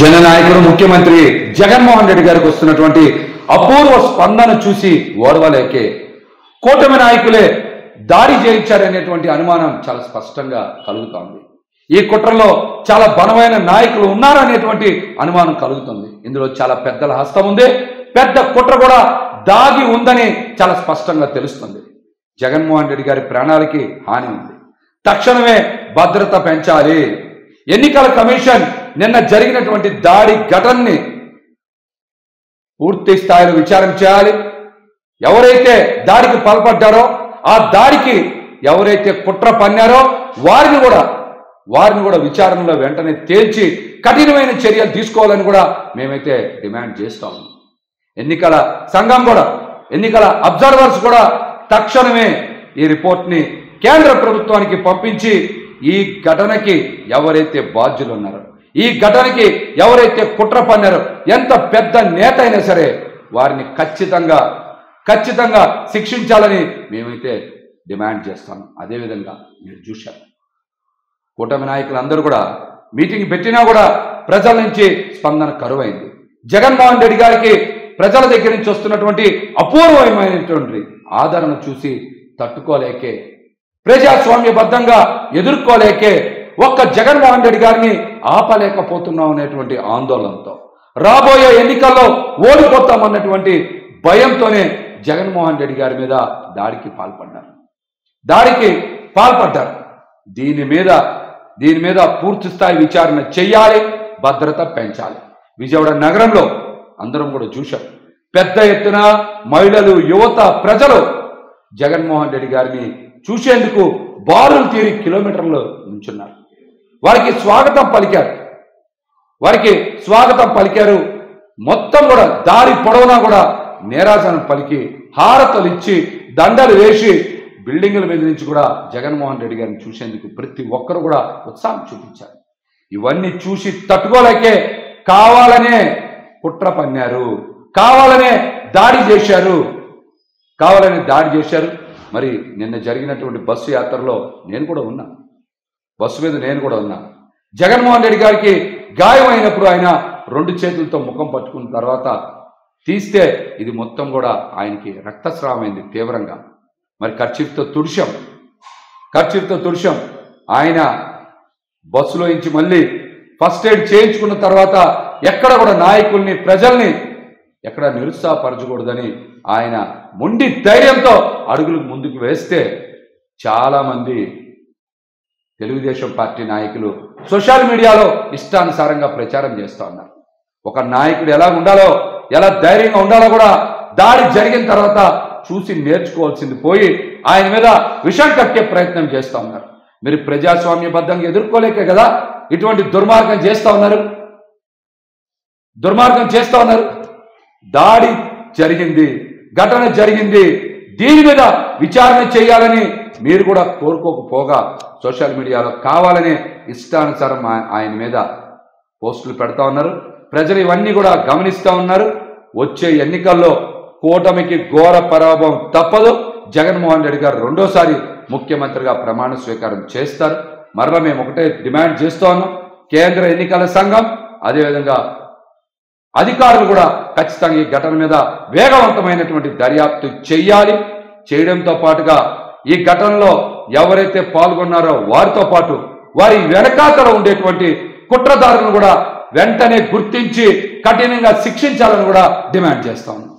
జననాయకుడు ముఖ్యమంత్రి జగన్మోహన్ రెడ్డి గారికి వస్తున్నటువంటి అపూర్వ స్పందన చూసి ఓర్వలేకే కూటమి నాయకులే దాడి చేయించారనేటువంటి అనుమానం చాలా స్పష్టంగా కలుగుతోంది. ఈ కుట్రలో చాలా బలమైన నాయకులు ఉన్నారనేటువంటి అనుమానం కలుగుతుంది. ఇందులో చాలా పెద్దల హస్తం ఉంది, పెద్ద కుట్ర కూడా దాగి ఉందని చాలా స్పష్టంగా తెలుస్తుంది. జగన్మోహన్ రెడ్డి గారి ప్రాణాలకి హాని ఉంది. తక్షణమే భద్రత పెంచాలి. ఎన్నికల కమిషన్ నిన్న జరిగినటువంటి దాడి ఘటనని పూర్తి స్థాయిలో విచారణ చేయాలి. ఎవరైతే దాడికి పాల్పడ్డారో, ఆ దాడికి ఎవరైతే కుట్ర పన్నారో వారిని కూడా విచారణలో వెంటనే తేల్చి కఠినమైన చర్యలు తీసుకోవాలని కూడా మేమైతే డిమాండ్ చేస్తాము. ఎన్నికల సంఘం కూడా, ఎన్నికల అబ్జర్వర్స్ కూడా తక్షణమే ఈ రిపోర్ట్ని కేంద్ర ప్రభుత్వానికి పంపించి ఈ ఘటనకి ఎవరైతే బాధ్యులు ఉన్నారో, ఈ ఘటనకి ఎవరైతే కుట్ర పన్నారో, ఎంత పెద్ద నేత అయినా సరే వారిని ఖచ్చితంగా శిక్షించాలని మేమైతే డిమాండ్ చేస్తాము. అదేవిధంగా మీరు చూశారు, కూటమి నాయకులందరూ కూడా మీటింగ్ పెట్టినా కూడా ప్రజల నుంచి స్పందన కరువైంది. జగన్మోహన్ రెడ్డి గారికి ప్రజల దగ్గర నుంచి వస్తున్నటువంటి అపూర్వమైనటువంటి ఆదరణ చూసి తట్టుకోలేకే, ప్రజాస్వామ్యబద్ధంగా ఎదుర్కోలేకే ఒక్క జగన్మోహన్ రెడ్డి గారిని ఆపలేకపోతున్నాం అనేటువంటి ఆందోళనతో, రాబోయే ఎన్నికల్లో ఓడిపోతామన్నటువంటి భయంతోనే జగన్మోహన్ రెడ్డి గారి మీద దాడికి పాల్పడ్డారు. దీని మీద పూర్తి స్థాయి విచారణ చెయ్యాలి, భద్రత పెంచాలి. విజయవాడ నగరంలో అందరం కూడా చూశాం, పెద్ద ఎత్తున మహిళలు, యువత, ప్రజలు జగన్మోహన్ రెడ్డి గారిని చూసేందుకు బారులు తీరి కిలోమీటర్లు నుంచున్నారు. వారికి స్వాగతం పలికారు. మొత్తం కూడా దారి పొడవునా కూడా నీరాజనం పలికి, హారతలు ఇచ్చి, దండలు వేసి, బిల్డింగుల మీద నుంచి కూడా జగన్మోహన్ రెడ్డి గారిని చూసేందుకు ప్రతి ఒక్కరు కూడా ఉత్సాహం చూపించారు. ఇవన్నీ చూసి తట్టుకోలేకే కావాలనే కుట్ర పన్నారు, కావాలనే దాడి చేశారు. మరి నిన్న జరిగినటువంటి బస్సు యాత్రలో నేను కూడా ఉన్నా, బస్సు మీద నేను కూడా ఉన్నా. జగన్మోహన్ రెడ్డి గారికి గాయమైనప్పుడు ఆయన 2 చేతులతో ముఖం పట్టుకున్న తర్వాత తీస్తే ఇది మొత్తం కూడా ఆయనకి రక్తస్రావమైంది తీవ్రంగా. మరి కర్చీఫ్తో తుడిచాం. ఆయన బస్సులో నుంచి మళ్ళీ ఫస్ట్ ఎయిడ్ చేయించుకున్న తర్వాత ఎక్కడ కూడా నాయకుల్ని, ప్రజల్ని ఎక్కడ నిరుత్సాహపరచకూడదని ఆయన మొండి ధైర్యంతో అడుగులు ముందుకు వేస్తే చాలామంది తెలుగుదేశం పార్టీ నాయకులు సోషల్ మీడియాలో ఇష్టానుసారంగా ప్రచారం చేస్తూ ఉన్నారు. ఒక నాయకుడు ఎలా ఉండాలో, ఎలా ధైర్యంగా ఉండాలో కూడా దాడి జరిగిన తర్వాత చూసి నేర్చుకోవాల్సింది పోయి ఆయన మీద విషం కక్కే ప్రయత్నం చేస్తూ ఉన్నారు. మీరు ప్రజాస్వామ్యబద్ధంగా ఎదుర్కోలేకే కదా ఇటువంటి దుర్మార్గం చేస్తూ ఉన్నారు. దాడి జరిగింది, ఘటన జరిగింది, దీని మీద విచారణ చేయాలని మీరు కూడా కోరుకోకపోగా సోషల్ మీడియాలో కావాలనే ఇష్టానుసారం ఆయన మీద పోస్టులు పెడతా ఉన్నారు. ప్రజలు ఇవన్నీ కూడా గమనిస్తూ ఉన్నారు. వచ్చే ఎన్నికల్లో కూటమికి ఘోర పరాభవం తప్పదు. జగన్మోహన్ రెడ్డి గారు 2వ ముఖ్యమంత్రిగా ప్రమాణ స్వీకారం చేస్తారు. మరలా మేము ఒకటే డిమాండ్ చేస్తూ ఉన్నాం, కేంద్ర ఎన్నికల సంఘం అదేవిధంగా అధికారులు కూడా ఖచ్చితంగా ఈ ఘటన మీద వేగవంతమైనటువంటి దర్యాప్తు చేయడంతో పాటుగా ఈ ఘటనలో ఎవరైతే పాల్గొన్నారో వారితో పాటు వారి వెనకాతల ఉండేటువంటి కుట్రదారులను కూడా వెంటనే గుర్తించి కఠినంగా శిక్షించాలని కూడా డిమాండ్ చేస్తా ఉన్నాం.